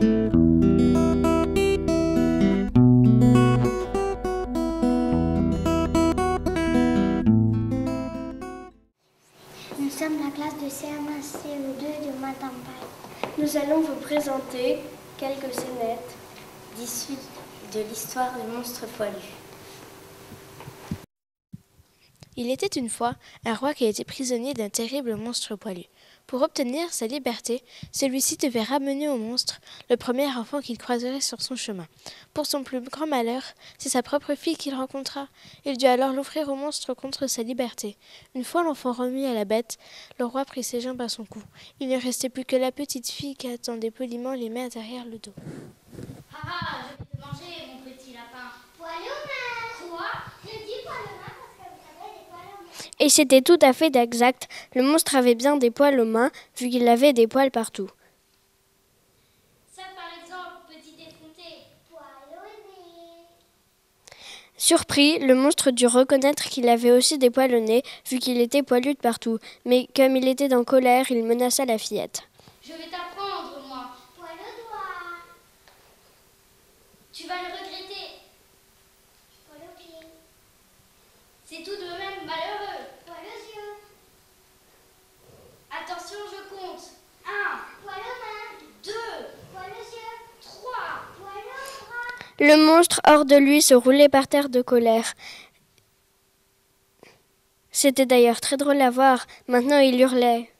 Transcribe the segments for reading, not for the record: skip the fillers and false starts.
Nous sommes la classe de CM1 CE2 de Matampaï. Nous allons vous présenter quelques scénettes issues de l'histoire des monstres poilus. Il était une fois un roi qui était prisonnier d'un terrible monstre poilu. Pour obtenir sa liberté, celui-ci devait ramener au monstre le premier enfant qu'il croiserait sur son chemin. Pour son plus grand malheur, c'est sa propre fille qu'il rencontra. Il dut alors l'offrir au monstre contre sa liberté. Une fois l'enfant remis à la bête, le roi prit ses jambes à son cou. Il ne restait plus que la petite fille qui attendait poliment les mains derrière le dos. « Ah ah, je vais te manger, mon petit lapin !»« Poil aux mains !» Quoi ? Je dis poil aux mains parce que vous avez des poils aux mains. Et c'était tout à fait exact. Le monstre avait bien des poils aux mains, vu qu'il avait des poils partout. Ça, par exemple, petit effronté. Poil au nez. Surpris, le monstre dut reconnaître qu'il avait aussi des poils au nez, vu qu'il était poilu de partout. Mais comme il était en colère, il menaça la fillette. Je vais t'apprendre, moi. Poil au doigt. Tu vas le regretter. Poil aux pieds. C'est tout de même malheureux. Poil aux yeux. Attention, je compte. 1, Poil aux mains. 2, Poil aux yeux. 3. Poil aux bras. Le monstre, hors de lui, se roulait par terre de colère. C'était d'ailleurs très drôle à voir. Maintenant, il hurlait.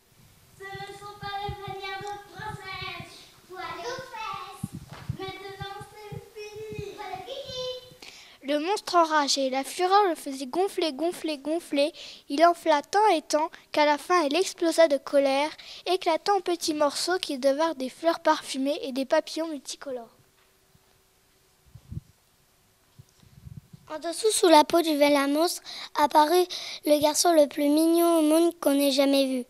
Ce ne sont pas les manières de princesse. Poil aux fesses. Maintenant, c'est fini. Poil au kiki. Le monstre enragé, la fureur le faisait gonfler, gonfler, gonfler. Il enfla tant et tant qu'à la fin il explosa de colère, éclatant en petits morceaux qui devinrent des fleurs parfumées et des papillons multicolores. En dessous, sous la peau du vilain monstre, apparut le garçon le plus mignon au monde qu'on ait jamais vu.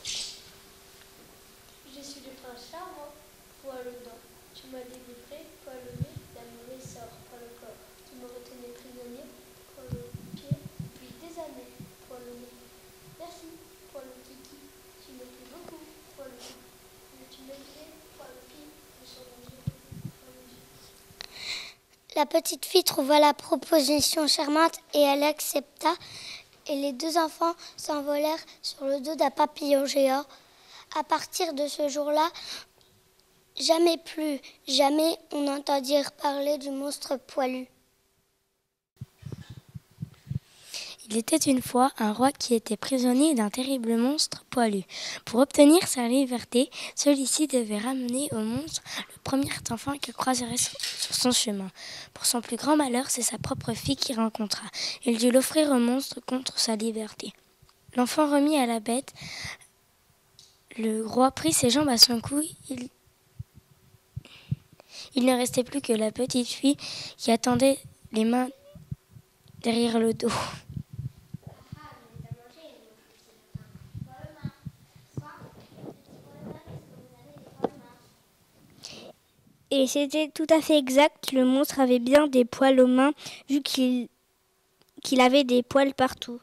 Je suis le prince charmant, poil aux dents. Tu m'as délivré, poil au nez, d'un mauvais sort, poil au corps. Tu me retenais prisonnier, poil aux pieds, depuis des années, poil au nez. Merci, poil au kiki. Tu me plais beaucoup, poil au nez. Mais tu me plais, poil au pied, je suis mon Dieu, poil aux yeux. La petite fille trouva la proposition charmante et elle accepta. Et les deux enfants s'envolèrent sur le dos d'un papillon géant. À partir de ce jour-là, jamais plus, jamais on n'entendit parler du monstre poilu. Il était une fois un roi qui était prisonnier d'un terrible monstre poilu. Pour obtenir sa liberté, celui-ci devait ramener au monstre le premier enfant qu'il croiserait sur son chemin. Pour son plus grand malheur, c'est sa propre fille qu'il rencontra. Il dut l'offrir au monstre contre sa liberté. L'enfant remis à la bête, le roi prit ses jambes à son cou. Il ne restait plus que la petite fille qui attendait les mains derrière le dos. Et c'était tout à fait exact, le monstre avait bien des poils aux mains, vu qu'il avait des poils partout.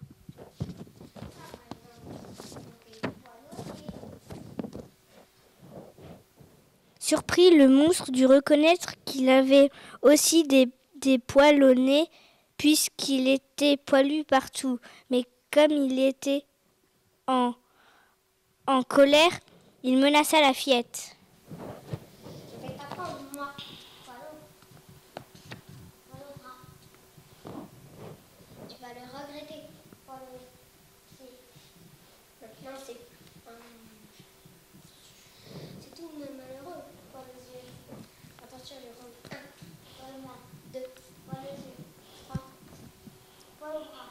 Surpris, le monstre dut reconnaître qu'il avait aussi des poils au nez, puisqu'il était poilu partout. Mais comme il était en colère, il menaça la fillette. Tu vas le regretter. Maintenant, c'est tout de même malheureux. Poil aux yeux. Attention, je compte. 1, poil aux mains. 2, poil aux yeux. 3, poil aux bras.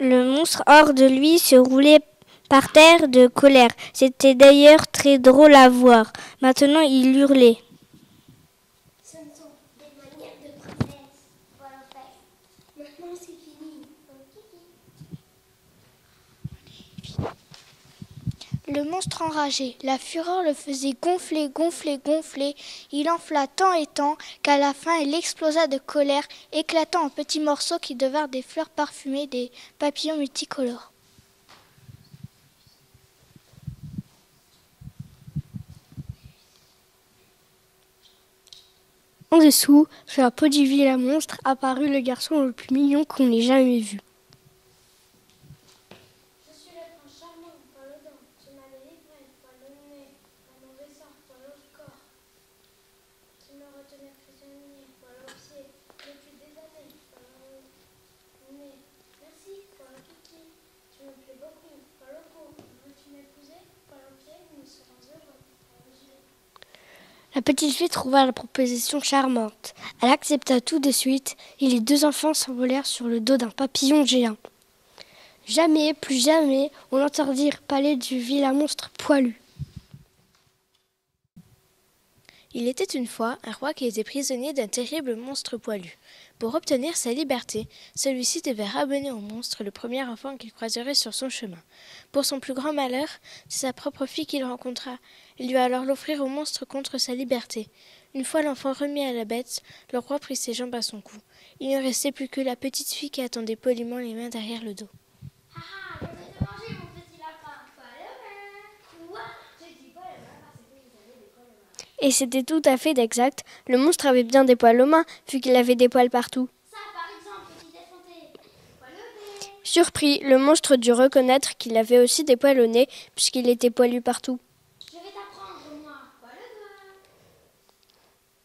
Le monstre hors de lui se roulait par terre de colère. C'était d'ailleurs très drôle à voir. Maintenant, il hurlait. Ce ne sont des manières de princesse. Poil aux fesses. Maintenant, c'est fini. Le monstre enragé, la fureur le faisait gonfler, gonfler, gonfler. Il enfla tant et tant qu'à la fin il explosa de colère, éclatant en petits morceaux qui devinrent des fleurs parfumées, des papillons multicolores. En dessous, sur la peau du vilain monstre, apparut le garçon le plus mignon qu'on ait jamais vu. Je suis le prince charmant, poil aux dents. Tu m'as délivré, poil au nez, un mauvais sort, poil au corps. Tu me retenais prisonnier, poil aux pieds, depuis des années, poil au nez. Merci, poil au kiki. Tu me plais beaucoup, poil au cou. Veux-tu m'épouser, poil aux pieds, nous serons heureux, poil aux yeux. La petite fille trouva la proposition charmante. Elle accepta tout de suite et les deux enfants s'envolèrent sur le dos d'un papillon géant. Jamais, plus jamais, on n'entendit parler du vilain monstre poilu. Il était une fois un roi qui était prisonnier d'un terrible monstre poilu. Pour obtenir sa liberté, celui-ci devait ramener au monstre le premier enfant qu'il croiserait sur son chemin. Pour son plus grand malheur, c'est sa propre fille qu'il rencontra. Il lui a alors l'offrir au monstre contre sa liberté. Une fois l'enfant remis à la bête, le roi prit ses jambes à son cou. Il ne restait plus que la petite fille qui attendait poliment les mains derrière le dos. Ah, je vais te manger, mon petit lapin. Pas le main. Quoi? J'ai dit pas le main parce que vous avez des poils aux mains. Et c'était tout à fait exact. Le monstre avait bien des poils aux mains, vu qu'il avait des poils partout. Ça, par exemple, petit effronté. Poil au nez. Surpris, le monstre dut reconnaître qu'il avait aussi des poils au nez, puisqu'il était poilu partout. Je vais t'apprendre, moi. Poil au doigt.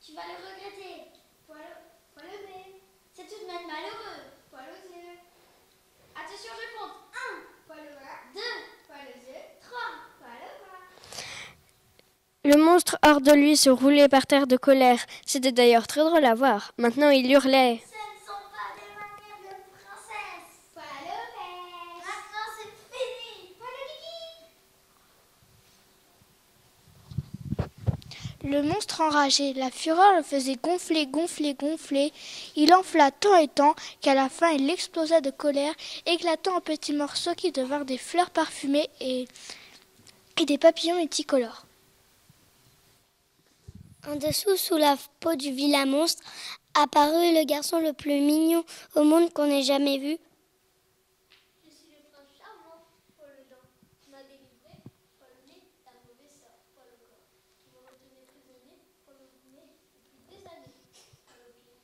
Tu vas le regretter. Poil au nez. C'est tout de même malheureux. Poil aux yeux. Attention, je compte. 1, poil au doigt. 2, poil aux yeux. 3, poil au doigt. Le monstre hors de lui se roulait par terre de colère. C'était d'ailleurs très drôle à voir. Maintenant il hurlait. Ce ne sont pas des manières de princesse. Poil au nez. Maintenant, c'est fini. Poil au kiki. Le monstre enragé, la fureur le faisait gonfler, gonfler, gonfler. Il enfla tant et tant qu'à la fin il explosa de colère, éclatant en petits morceaux qui devinrent des fleurs parfumées et des papillons multicolores. En dessous, sous la peau du vilain monstre, apparut le garçon le plus mignon au monde qu'on ait jamais vu. Je suis le prince charmant, poil aux dents. Tu m'as délivré, poil au nez, d'un mauvais sort, poil au corps. Tu me retenais prisonnier, poil au nez, depuis des années, poil aux pieds.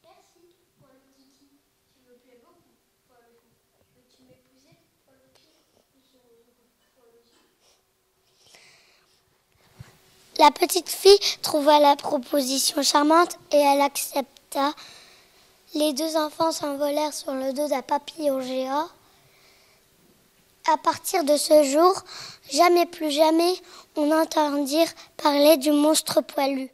Merci, poil au kiki. Tu me plais beaucoup, poil au cou. Veux-tu m'épouser, poil aux pieds, nous serons heureux, poil aux yeux. La petite fille trouva la proposition charmante et elle accepta. Les deux enfants s'envolèrent sur le dos d'un papillon géant. À partir de ce jour, jamais plus jamais, on entendit parler du monstre poilu.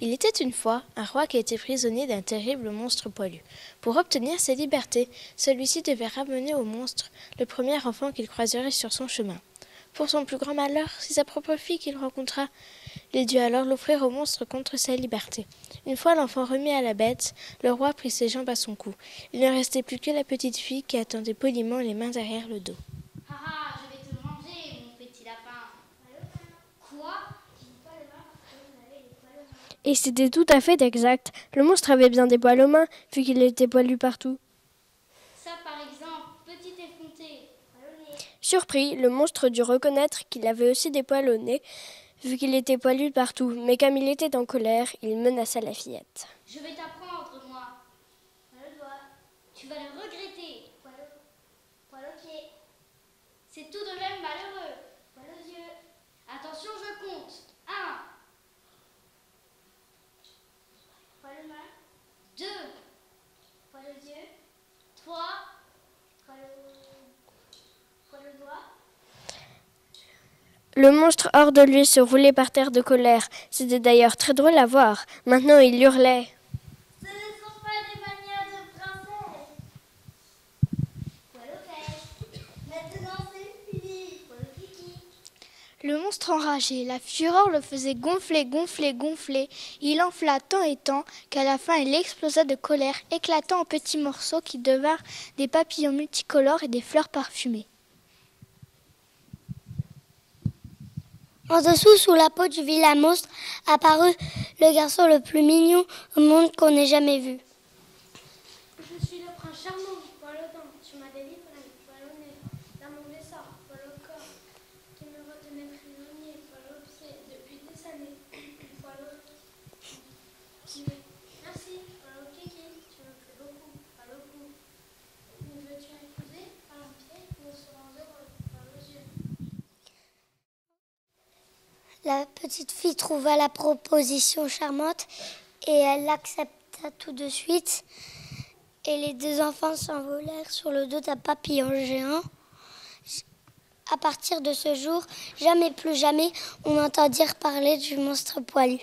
Il était une fois un roi qui était prisonnier d'un terrible monstre poilu. Pour obtenir sa liberté, celui-ci devait ramener au monstre le premier enfant qu'il croiserait sur son chemin. Pour son plus grand malheur, c'est sa propre fille qu'il rencontra. Il dut alors l'offrir au monstre contre sa liberté. Une fois l'enfant remis à la bête, le roi prit ses jambes à son cou. Il ne restait plus que la petite fille qui attendait poliment les mains derrière le dos. Ah, je vais te manger, mon petit lapin. Quoi? J'ai dit pas le main parce que vous avez des poils aux mains. Et c'était tout à fait exact. Le monstre avait bien des poils aux mains, vu qu'il était poilu partout. Ça, par exemple, petit effronté. Poil au nez. Surpris, le monstre dut reconnaître qu'il avait aussi des poils au nez, vu qu'il était poilu partout. Mais comme il était en colère, il menaça la fillette. Je vais t'apprendre, moi. Poil au doigt. Tu vas le regretter. Poil au pied. C'est tout de même malheureux. Poil aux yeux. Attention, je compte. 1. Poil aux mains. 2. Poil aux yeux. 3. Poil au doigt. Le monstre hors de lui se roulait par terre de colère. C'était d'ailleurs très drôle à voir. Maintenant il hurlait. Ce ne sont pas des manières de princesse. Poil aux fesses. Maintenant c'est fini. Poil au kiki. Le monstre enragé, la fureur le faisait gonfler, gonfler, gonfler. Il enfla tant et tant qu'à la fin il explosa de colère, éclatant en petits morceaux qui devinrent des papillons multicolores et des fleurs parfumées. En dessous, sous la peau du vilain monstre, apparut le garçon le plus mignon au monde qu'on ait jamais vu. Je suis le prince charmant, poil aux dents. Tu m'as délivré, poil au nez, d'un mauvais sort, poil au corps. Tu me La petite fille trouva la proposition charmante et elle l'accepta tout de suite. Et les deux enfants s'envolèrent sur le dos d'un papillon géant. À partir de ce jour, jamais plus jamais, on entend dire parler du monstre poilu.